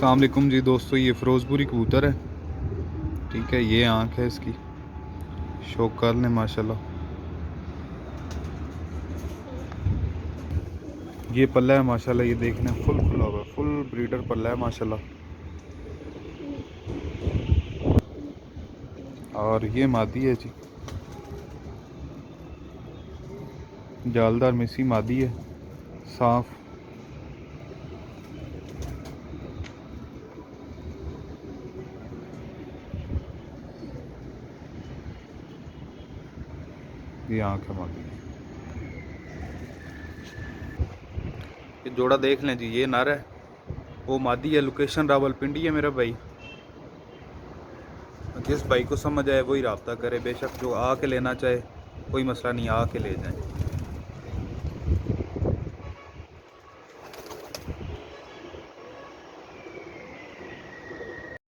अस्सलाम वालेकुम जी दोस्तों, ये फ़िरोज़पुरी कबूतर है। ठीक है, ये आँख है इसकी, शो कर लें माशाल्लाह। ये पल्ला है माशाल्लाह, ये देखने फुल खुला हुआ है, फुल ब्रीडर पल्ला है माशाल्लाह। और ये मादी है जी, जालदार मिसी मादी है, साफ। ये आँख है मादी की। ये जोड़ा देख लें जी, ये नर है, वो मादी है। लोकेशन रावलपिंडी है मेरा भाई। जिस भाई को समझ आए वही रब्ता करे, बेशक जो आके लेना चाहे कोई मसला नहीं, आके ले जाएं।